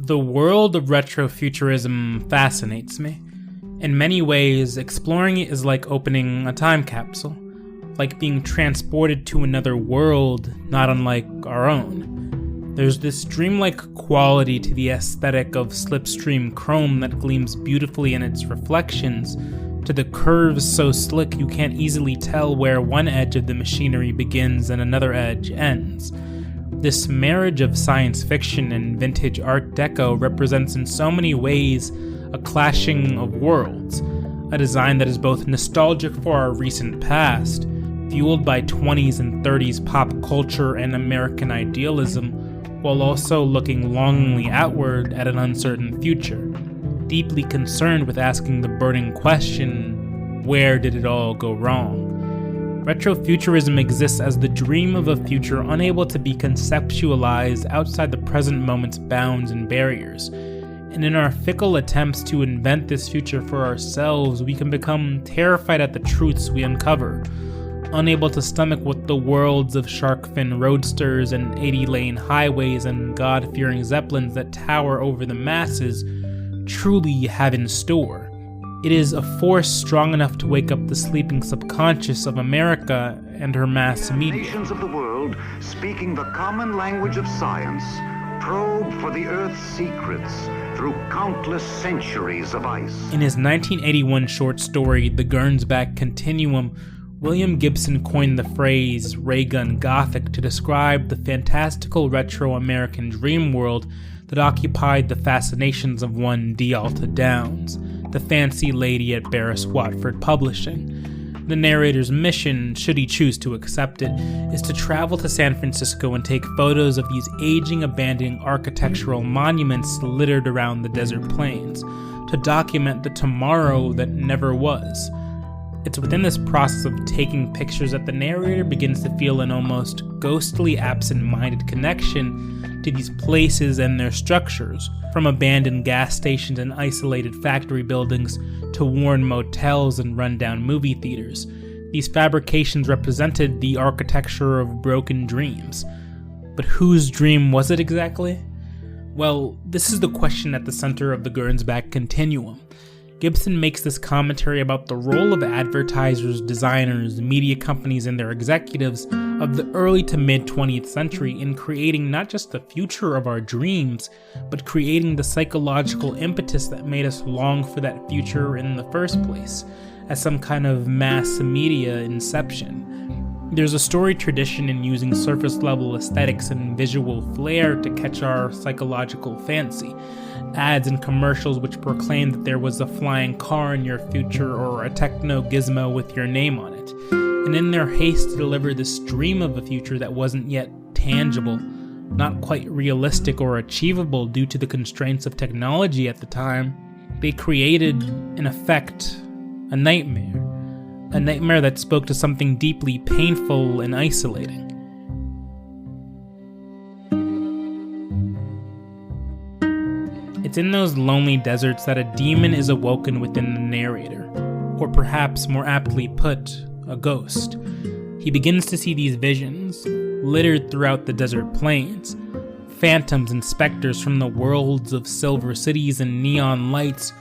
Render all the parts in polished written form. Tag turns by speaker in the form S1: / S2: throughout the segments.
S1: The world of retrofuturism fascinates me. In many ways, exploring it is like opening a time capsule, like being transported to another world not unlike our own. There's this dreamlike quality to the aesthetic of slipstream chrome that gleams beautifully in its reflections, to the curves so slick you can't easily tell where one edge of the machinery begins and another edge ends. This marriage of science fiction and vintage Art Deco represents in so many ways a clashing of worlds, a design that is both nostalgic for our recent past, fueled by 20s and 30s pop culture and American idealism, while also looking longingly outward at an uncertain future, deeply concerned with asking the burning question, where did it all go wrong? Retrofuturism exists as the dream of a future unable to be conceptualized outside the present moment's bounds and barriers. And in our fickle attempts to invent this future for ourselves, we can become terrified at the truths we uncover, unable to stomach what the worlds of shark fin roadsters and 80-lane highways and God-fearing zeppelins that tower over the masses truly have in store. It is a force strong enough to wake up the sleeping subconscious of America and her mass media.
S2: Nations of the world, speaking the common language of science, probe for the Earth's secrets through countless centuries of ice.
S1: In his 1981 short story, The Gernsback Continuum, William Gibson coined the phrase Raygun Gothic to describe the fantastical retro-American dream world that occupied the fascinations of one D'Alta Downs, the fancy lady at Barris Watford Publishing. The narrator's mission, should he choose to accept it, is to travel to San Francisco and take photos of these aging, abandoned architectural monuments littered around the desert plains, to document the tomorrow that never was. It's within this process of taking pictures that the narrator begins to feel an almost ghostly, absent-minded connection to these places and their structures, from abandoned gas stations and isolated factory buildings to worn motels and rundown movie theaters. These fabrications represented the architecture of broken dreams. But whose dream was it exactly? Well, this is the question at the center of the Gernsback Continuum. Gibson makes this commentary about the role of advertisers, designers, media companies, and their executives of the early to mid 20th century in creating not just the future of our dreams, but creating the psychological impetus that made us long for that future in the first place, as some kind of mass media inception. There's a storied tradition in using surface-level aesthetics and visual flair to catch our psychological fancy. Ads and commercials which proclaim that there was a flying car in your future or a techno gizmo with your name on it. And in their haste to deliver this dream of a future that wasn't yet tangible, not quite realistic or achievable due to the constraints of technology at the time, they created, in effect, a nightmare. A nightmare that spoke to something deeply painful and isolating. It's in those lonely deserts that a demon is awoken within the narrator, or perhaps more aptly put, a ghost. He begins to see these visions, littered throughout the desert plains, phantoms and specters from the worlds of silver cities and neon lights,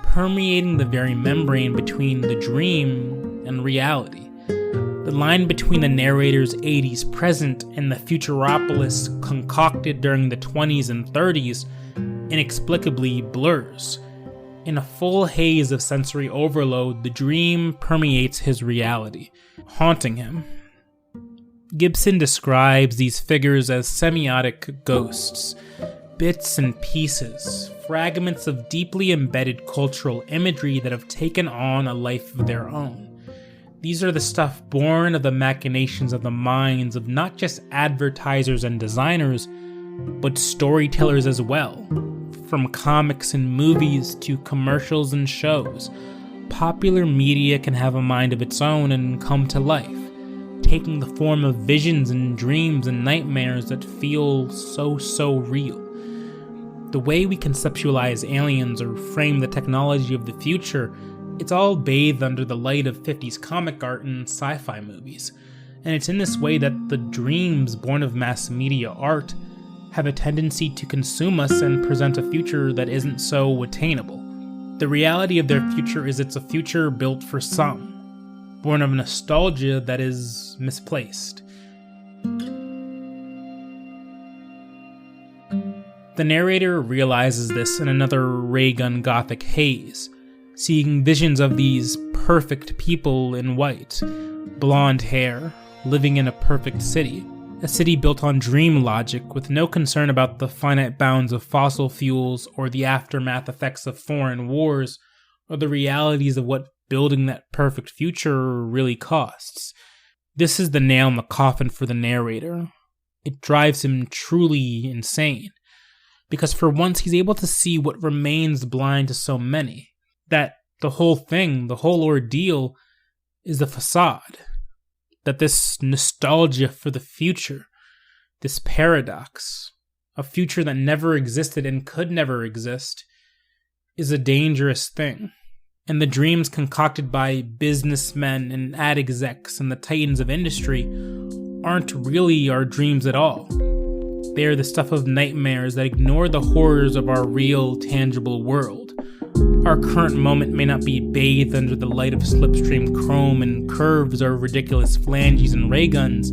S1: permeating the very membrane between the dream and reality. The line between the narrator's 80s present and the Futuropolis concocted during the 20s and 30s inexplicably blurs. In a full haze of sensory overload, the dream permeates his reality, haunting him. Gibson describes these figures as semiotic ghosts, bits and pieces, fragments of deeply embedded cultural imagery that have taken on a life of their own. These are the stuff born of the machinations of the minds of not just advertisers and designers, but storytellers as well. From comics and movies to commercials and shows, popular media can have a mind of its own and come to life, taking the form of visions and dreams and nightmares that feel so real. The way we conceptualize aliens or frame the technology of the future, it's all bathed under the light of 50s comic art and sci-fi movies. And it's in this way that the dreams born of mass media art have a tendency to consume us and present a future that isn't so attainable. The reality of their future is it's a future built for some, born of nostalgia that is misplaced. The narrator realizes this in another Raygun Gothic haze, seeing visions of these perfect people in white, blonde hair, living in a perfect city. A city built on dream logic with no concern about the finite bounds of fossil fuels or the aftermath effects of foreign wars or the realities of what building that perfect future really costs. This is the nail in the coffin for the narrator. It drives him truly insane, because for once he's able to see what remains blind to so many, that the whole thing, the whole ordeal, is a facade. That this nostalgia for the future, this paradox, a future that never existed and could never exist, is a dangerous thing. And the dreams concocted by businessmen and ad execs and the titans of industry aren't really our dreams at all. They are the stuff of nightmares that ignore the horrors of our real, tangible world. Our current moment may not be bathed under the light of slipstream chrome and curves or ridiculous flanges and ray guns,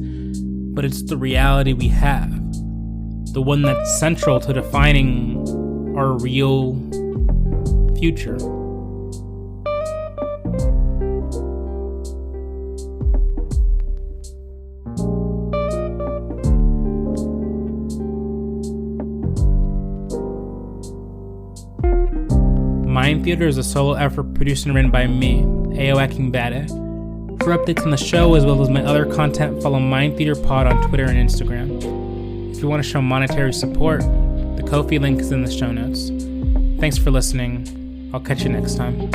S1: but it's the reality we have, the one that's central to defining our real future. Mind Theater is a solo effort produced and written by me, Ayo Akingbade. For updates on the show as well as my other content, follow Mind Theater Pod on Twitter and Instagram. If you want to show monetary support, the Ko-fi link is in the show notes. Thanks for listening. I'll catch you next time.